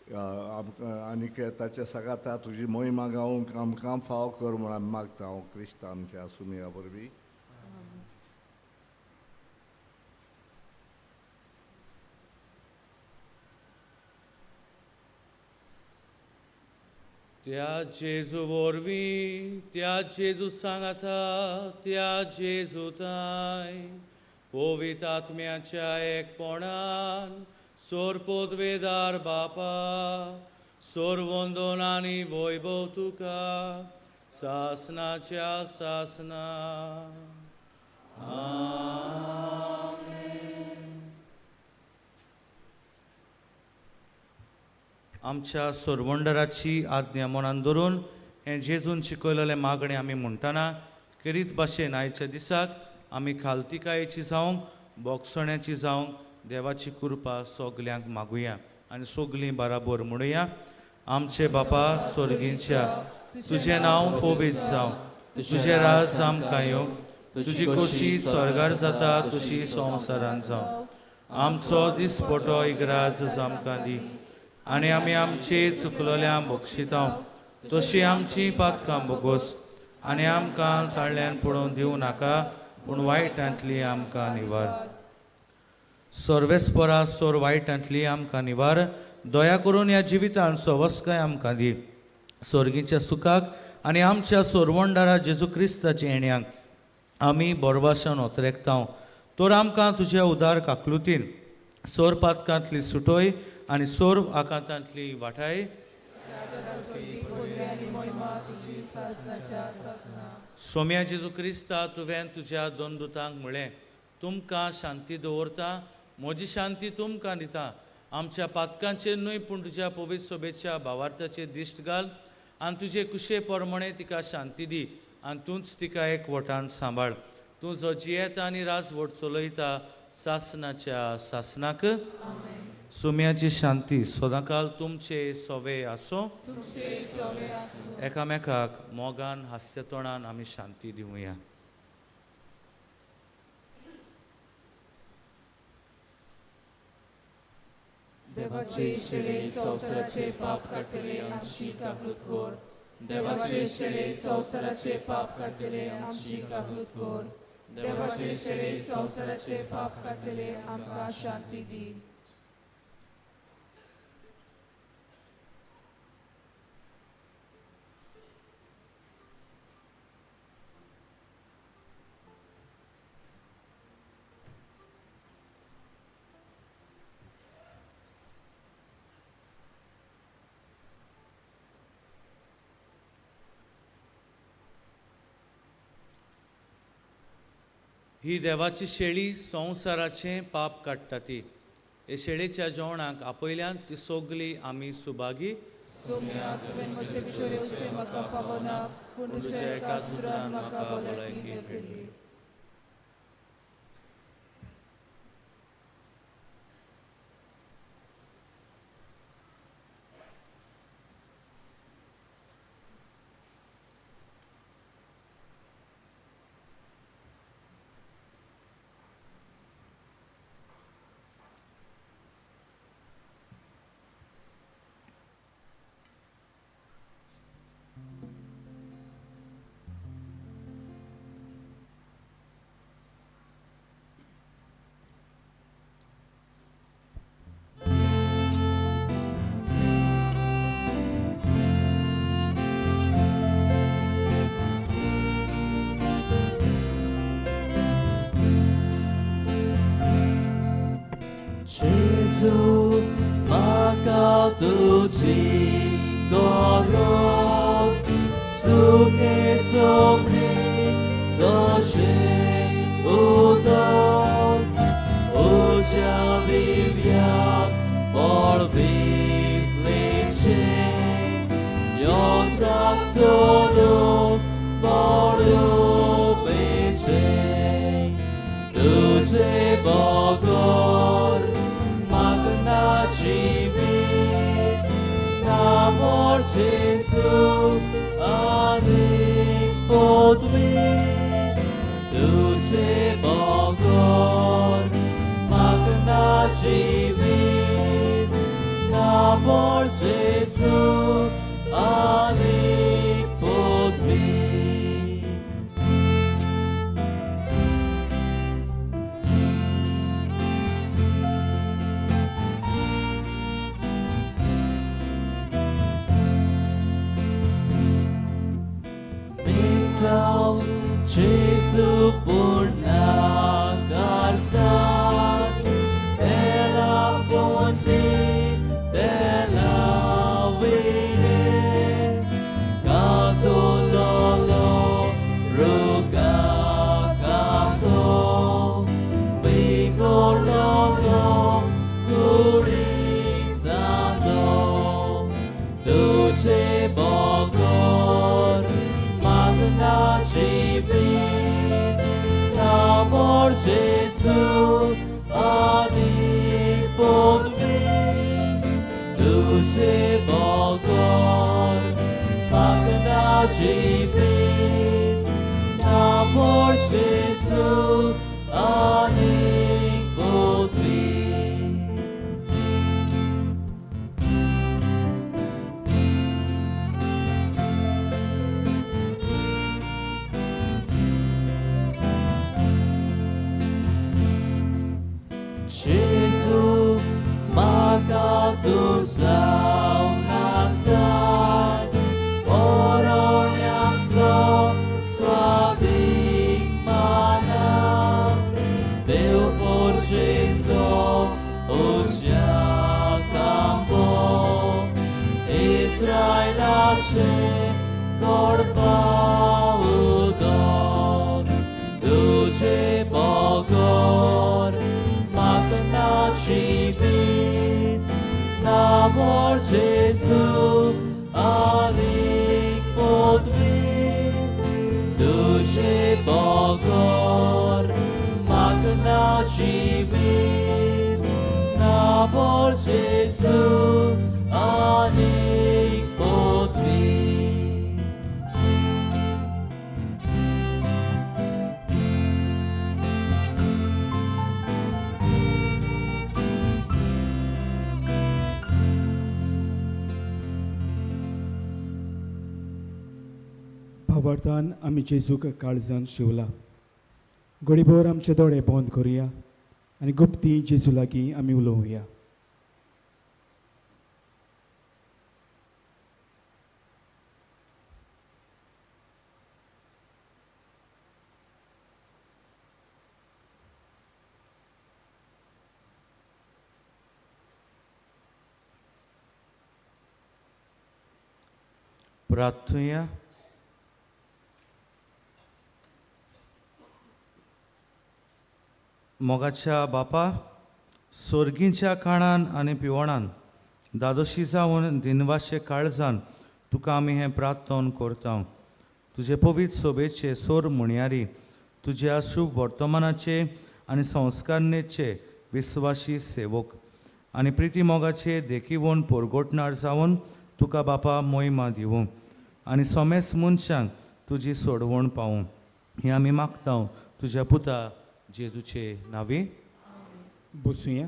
आनीक ताचे सगाता तुजी मोहिमा गावूंक आमकां फाव कर म्हण आमी मागता. क्रिस्त आमच्या सुमया वरवीं. त्या जेजू वरवीं त्या जेजू सांगाता त्या जेजूताय पवित्र आत्म्याच्या एकपणान सोर पोदवेदार बापा सोर वंदन आनी वैभव तुका सासनाच्या सासना. आमच्या सोरवंडराची आज्ञा मनान धरून हें जेजून शिकयलेलें मागणें आमी म्हणटना खेरीत भाशेन आयच्या दिसाक आमी खालतिकायेची जावंक बोगसण्याची जावंक देवाची कृपा सगल्यांक मागुया आनी सगलीं बराबर म्हणुया. आमचे बापा स्वर्गींच्या तुजें नांव पवित्र जावं, तुजें राज आमकां येवं, तुजी खोशी स्वर्गार जाता तशी संवसारांत जावं. आमचो दिसपटो इग्राज आमकां दी आनी आमी आमचे चुकलोल्यांक बक्षिता तशी आमची पातकां बोगोस आनी आमकां ताळ्यान पडोवन दिवं नाका पूण वायटांतली आमकां निवार. सर्वेस्परा सोर वायटांतली आमकां निवार. दया करून ह्या जिवितान सवस्काय आमकां दी. स्वर्गीच्या सुखाक आनी आमच्या सोरवंडारा जेजू क्रिस्ताच्या येण्याक आमी बोरवासान ओतरेकता. तर आमकां तुज्या उदार काकलुतीन सोर पातकांतली सुटोय आनी सोर आकांतांतली वाटाय सोम्या जेजू क्रिस्ता तुवें तुज्या दोन दुतांक म्हळें तुमकां शांती दवरता, म्हजी शांती तुमकां दिता. आमच्या पातकांचेर न्हय पूण तुज्या पवित्र सभेच्या भावार्थाचेर दिश्ट घाल आनी तुजे कुशे प्रमाणे तिका शांती दी आनी तूंच तिका एकवटान सांबाळ. तूं जो जियेता आनी राजवट चलयता सासनाच्या सासनाक. सुम्याची शांती सदांकाल तुमचे सोवे आसो. एकामेकाक मोगान हास्य तोंडान आमी शांती दिवया. देवाचे शेळे संवसाराचे पाप काडटले आमची काकूत कोर. देवाचे शेळे संवसाराचे पाप काडटले आमची काकूत कोर. देवाचे शेळे संवसाराचे पाप काडटले आमकां शांती दी. ही देवाची शेळी संवसाराचें पाप काडटा ती. हे शेळेच्या जेवणाक आपयल्यान ती सोगली आमी सुभागी. तुज्या एकाच उतरान म्हाका भलायकी मेळटली. Jesu, maka tuji goros, suke somni, zosze udok, ucia viviak, porbis leche, jotrak sodo, polubece, tuže Bogor, magna civit, amor Jesu, adik podvit, tuže Bogor, magna civit, amor Jesu, adik podvit. Down, Jesu purna karsat, ela ponte, ela vide, kato lolo, ruga kato, bigo lolo, kurisando, tuce Bogor, magna civit, amor Jesu, adik podvit, tuce Bogor, magna civit, amor Jesu, adik podvit. Jesu, maka tu saunasai, orang yang kau swadik mana, Deu por Jesu, usia kampo, Israel ace, korba udok, tuce Bogor, magna civit, amor Jesu, adik podvit, tuce Bogor, magna civit, amor Jesu, adik podvit. भावार्थान आमी जेजूक काळजान शिवला घडीभर आमचे दोळे बंद करुया आनी गुप्ती जेजू लागीं आमी उलोवया. प्रार्थुया. मोगाच्या बापा, सोर्गींच्या काळान आनी पिवणान दादोशी जावन दिनवाशे काळजान तुका आमी हें प्रार्थन करता. तुजे पवित्र सोबेचे सोर मुणयारी तुज्या शुभ वर्तमानाचे आनी संस्कारणेचे विस्वासी सेवक आनी प्रिती मोगाचे देखीवन पोरगोटणार जावन तुका बापा मोहिमा दिवूं आनी सोमेस मनशांक तुजी सोडवण पावूं हें आमी मागता तुज्या पुता जेजूचे नावी. बसूया.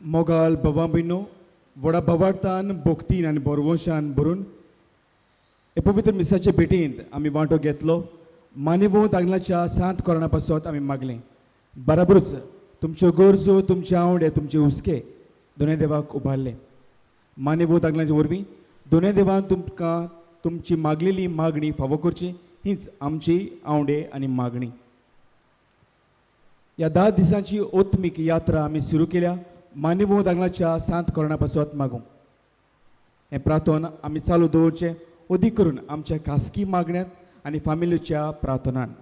मोगाल भवा भयणो, व्हडा भवार्थान भोक्तीन आनी बोरवंशान भरून हे पवित्र मिसाचे भेटेंत आमी वांटो घेतलो. मानेवो दागलाच्या सांत कोरोना पासत आमी मागलें. बराबरूच तुमच्यो गरजो, तुमचे आवडे, तुमचे हुस्के दोनूय देवाक उबारले. मानेवो दागलांचे वरवीं दोनूय देवान तुमकां तुमची मागलेली मागणी फावो करची हीच आमची आवडे आनी मागणी. ह्या 10 दिसांची ओत्मीक यात्रा आमी सुरू केल्या मानेवोंत आंगणाच्या सांत कोरोना पासत मागूंक हें प्रार्थन आमी चालू दवरचें अदीक करून आमच्या खासगी मागण्यांत आनी फामिलीच्या प्रार्थनान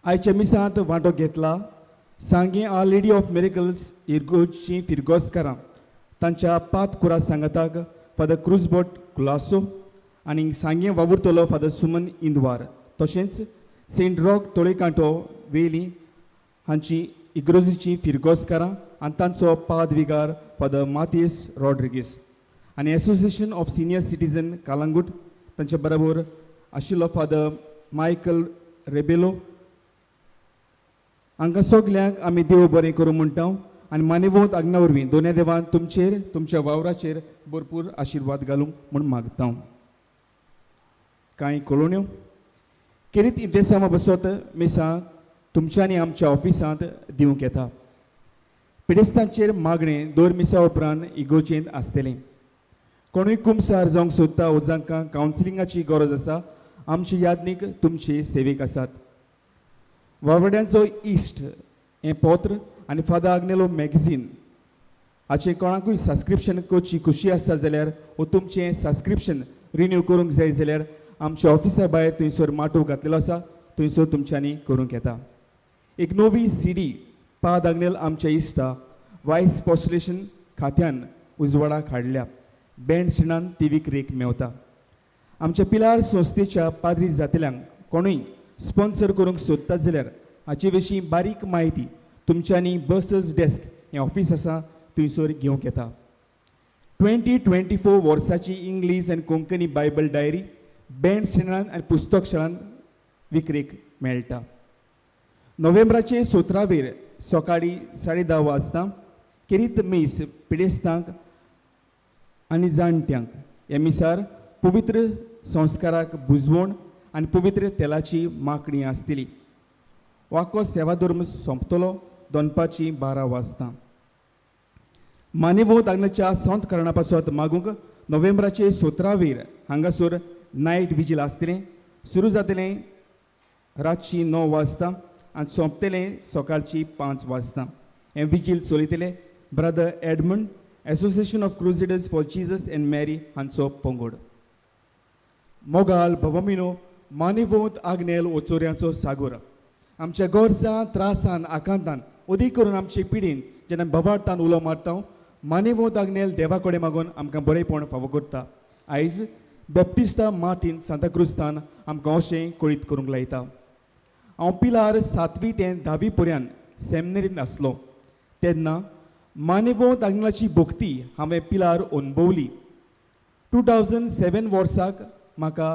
आयच्या मिसांत वांटो घेतला सांगे आ लेडी ऑफ मेरिकल्स इरगोची फिरगोस्कारां तांच्या पात कुरा सांगाताक फादर क्रुजबोट कुलासो आनी सांगे वावुरतलो फादर सुमन इंदवार तशेंच सेंट रॉक तोळेकांटो वेली हांची इग्रोजीची फिरगोस्कारां आनी तांचो पादविगार फादर मातियस रॉड्रिगीस आनी association of senior citizen Calangute तांचे बरोबर आशिल्लो फादर मायकल रेबेलो हांकां सगल्यांक आमी देव बरें करूं म्हणटा आनी मानेवोंत आग्ना वरवीं दोनूय देवान तुमचेर तुमच्या वावराचेर भरपूर आशिर्वाद घालूंक म्हूण मागता कांय कळोवण्यो केरीत इंतेसामा बसत मिसां तुमच्या आनी आमच्या ऑफिसांत दिवंक येता पिडेस्तांचेर मागणें 2 मिसां उपरांत इगोचेंत आसतलें कोणूय कुमसार जावंक सोदता वो जांकां कावन्सिलिंगाची गरज आसा आमचे यादनीक तुमचे सेवेक आसात वावड्यांचो इश्ट हें पत्र आनी फादर आग्नेलो मॅगझीन हाचें कोणाकूय सबस्क्रिप्शन करची खुशी आसा जाल्यार वो तुमचें सबस्क्रिप्शन रिन्यू करूंक जाय जाल्यार आमच्या ऑफिसा भायर थंयसर माटो घातलेलो आसा थंयसर तुमच्यांनी करूंक येता एक नवी CD पाद आग्नेल आमच्या इश्टा वायस पॉस्युलेशन खात्यान उजवाडाक हाडल्या बँड स्टँडान ती विक्रेक मेवता आमच्या पिलार संस्थेच्या पाद्री जातल्यांक कोणूय स्पॉन्सर करूंक सोदतात जाल्यार हाचे विशीं बारीक म्हायती तुमच्यांनी बसस डेस्क हें ऑफिस आसा थंयसर घेवंक येता 2024 वर्साची इंग्लीश आनी कोंकणी बायबल डायरी बँड स्टँडान आनी पुस्तक शाळान विक्रेक मेळटा नोव्हेंबराचे 17 सकाळीं 10:30 वाजता केरीत मीस पिडेस्तांक आनी जाणट्यांक ह्या मिसार पवित्र संस्काराक बुजवण आनी पवित्र तेलाची माकणी आसतली वाको सेवा धर्म सोंपतलो दनपारची 12 वाजता मानेवोंत आग्नेच्या संत करणा पासत मागूंक नोव्हेंबराचे 17 हांगासर नायट विजील आसतलें सुरू जातलें रातची 9 वाजता आनी सोंपतलें सकाळची 5 वाजता हें विजील चलयतले brother Edmund association of crusaders for Jesus and Mary हांचो पंगड मोगाल भवमिनो मानेवोंत आग्नेल ओचोऱ्यांचो सागोर आमच्या गरजां त्रासान आकांतान अदीक करून आमचे पिडीन जेन्ना भवार्थान उलो मारता मानेवोंत आग्नेल देवा कडेन मागून आमकां बरेपण फावो करता आयज बॅप्टिस्टा मार्टीन सांताक्रुस्तान आमकां अशें कळीत करूंक लायता हांव पिलार 7वी ते 10वी पर्यंत सेमिनरींत आसलो तेन्ना मानेवोंत आग्नेलाची भक्ती हांवें पिलार अनुभवली 2007 वर्साक म्हाका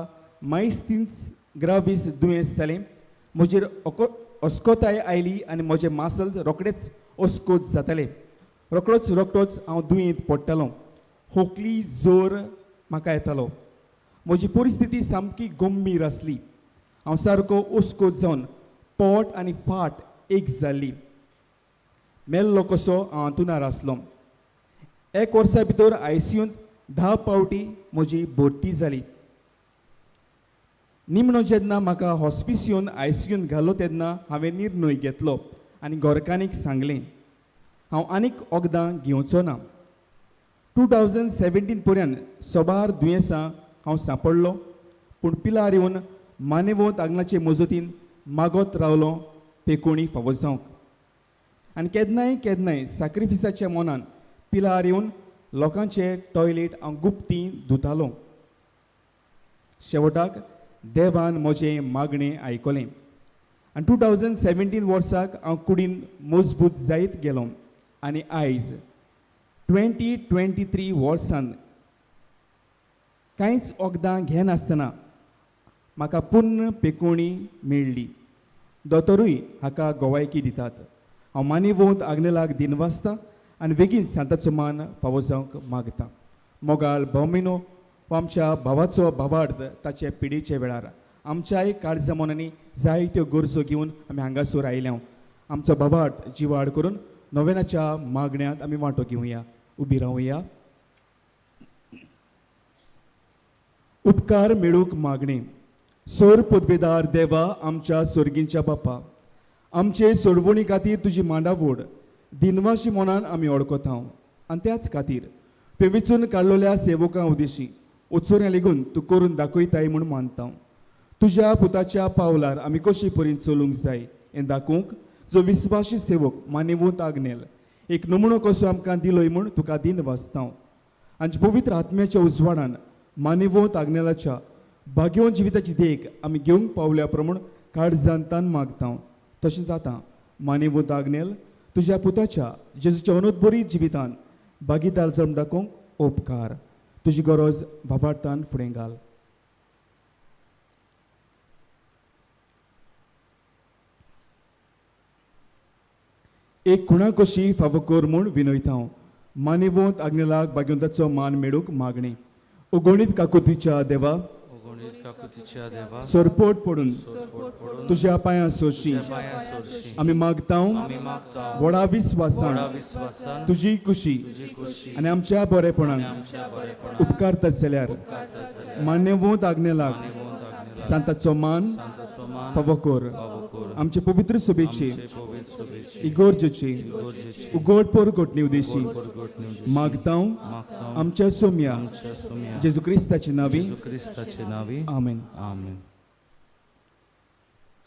मायस्तीन्स ग्रावीस दुयेंस जालें म्हजेर अस्कोताय आयली आनी म्हजे मासल्स रोखडेच अस्कोत जाताले रोखडोच हांव दुयेंत पडटालो खोकली जोर म्हाका येतालो म्हजी परिस्थिती सामकी गंभीर आसली हांव सारको अस्कोत जावन पोट आनी फाट एक जाल्ली मेल्लो कसो हांव अंथरुणार आसलो 1 वर्सा भितर ICUंत 10 पावटी म्हजी भरती जाली निमणो जेन्ना म्हाका हॉस्पिस येवन ICUंत घालो तेन्ना हांवें निर्णय घेतलो आनी घरकान्नीक सांगलें हांव आनीक वखदां घेवचो ना 2017 पर्यंत सोबार दुयेंसां हांव सांपडलो पूण पिलार येवन मानेवोंत आग्नाचे मजतीन मागोत रावलो पेकोणी फावो जावंक आनी केन्नाय सॅक्रिफिसाच्या मोनान पिलार येवन लोकांचे टॉयलेट हांव गुप्ती धुतालो शेवटाक देवान म्हजें मागणें आयकलें आनी 2017 वर्साक हांव कुडीन मजबूत जायत गेलो आनी आयज 2023 वर्सान कांयच वखदां घेनासतना म्हाका पुर्ण पेकोणी मेळ्ळी दोतोरूय हाका गोवायकी दितात हांव मानेवोंत आग्नेलाक दिनवासता आनी बेगीन सांताचो मान फावो जावंक मागता मोगाळ भौमिनो हो आमच्या भावाचो भावार्थ ताचे पिडेचे वेळार आमच्याय काळजा मनांनी जायत्यो गरजो घेवन आमी हांगासर आयल्या आमचो भावार्थ जिवाड करून नोवेनाच्या मागण्यांत आमी वांटो घेवया उबी रावया उपकार मेळूंक मागणें सोर पदवेदार देवा आमच्या सोर्गींच्या बापा, आमचे सोडवणी खातीर तुजी मांडावड दिनवाशी मनान आमी ओळखता आनी त्याच खातीर ते वेचून काडलेल्या सेवकां उदेशी उत्सोऱ्या लेगून तूं करून दाखयताय म्हूण मानता. तुज्या पुताच्या पावलार आमी कशी परीन चलूंक जाय हें दाखोवंक जो विस्वासी सेवक मानेवंत आग्नेल एक नमुनो कसो आमकां दिलोय म्हूण तुका दिन वाचता. आमच्या पवित्र आत्म्याच्या उजवाडान मानेवंत आग्नेलाच्या भाग्यवंत जिविताची देख आमी घेवंक पावल्या प्रमाण काळजांतान मागता. तशें जाता मानेवंत आग्नेल तुज्या पुताच्या जेजूच्या अनोदबरी जिवितान भागीदार जल्म दाखोवंक उपकार. तुजी गरज भावार्थान फुडें घाल. एक खुणा कशी फावो कर म्हूण विनयता. मानेवंत आग्नेलाक भाग्यवंताचो मान मेळूंक मागणी. उगोणीत काकुतीच्या देवा, सोरपोट पडून तुज्या पांयां सोशी आमी मागता व्हडा विस्वासान तुजी खुशी आनी आमच्या बरेपणाक उपकारतात जाल्यार मान्यवंत आग्नेलाक सांताचो मान फावो कर. आमचे पवित्र सभेचे इगोर्जेचे उगोड पोरगोटणी उदेशी मागता आमच्या सोम्या जेजू क्रिस्ताचे नावी आमेन. आमेन.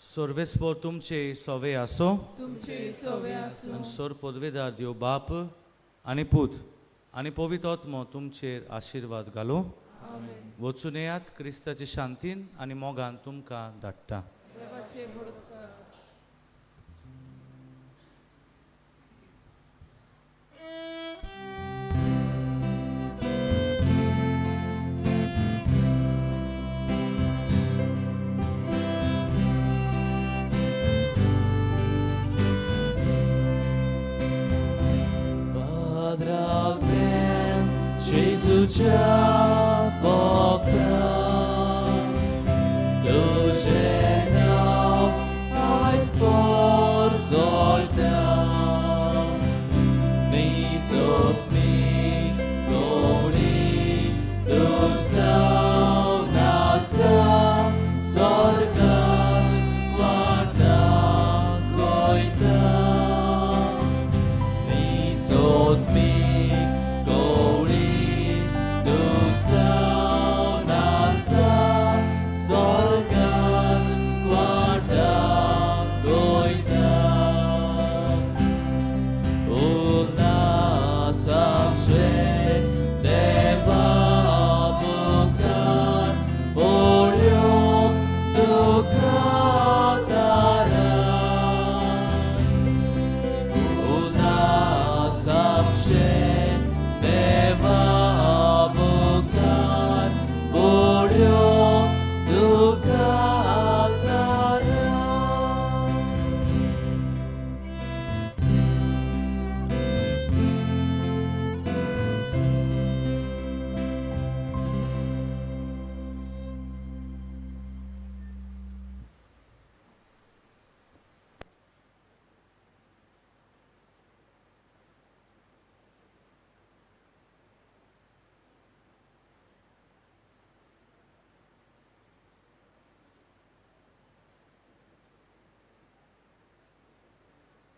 सोर्वेस्पोर तुमचे सोवे आसो आनी सोर पदवेदार देव बाप आनी पूत आनी पवित्र आत्मो तुमचेर आशिर्वाद घालो. वचून येयात क्रिस्ताचे शांतीन आनी मोगान तुमकां धाडटा. Padre, Jesucia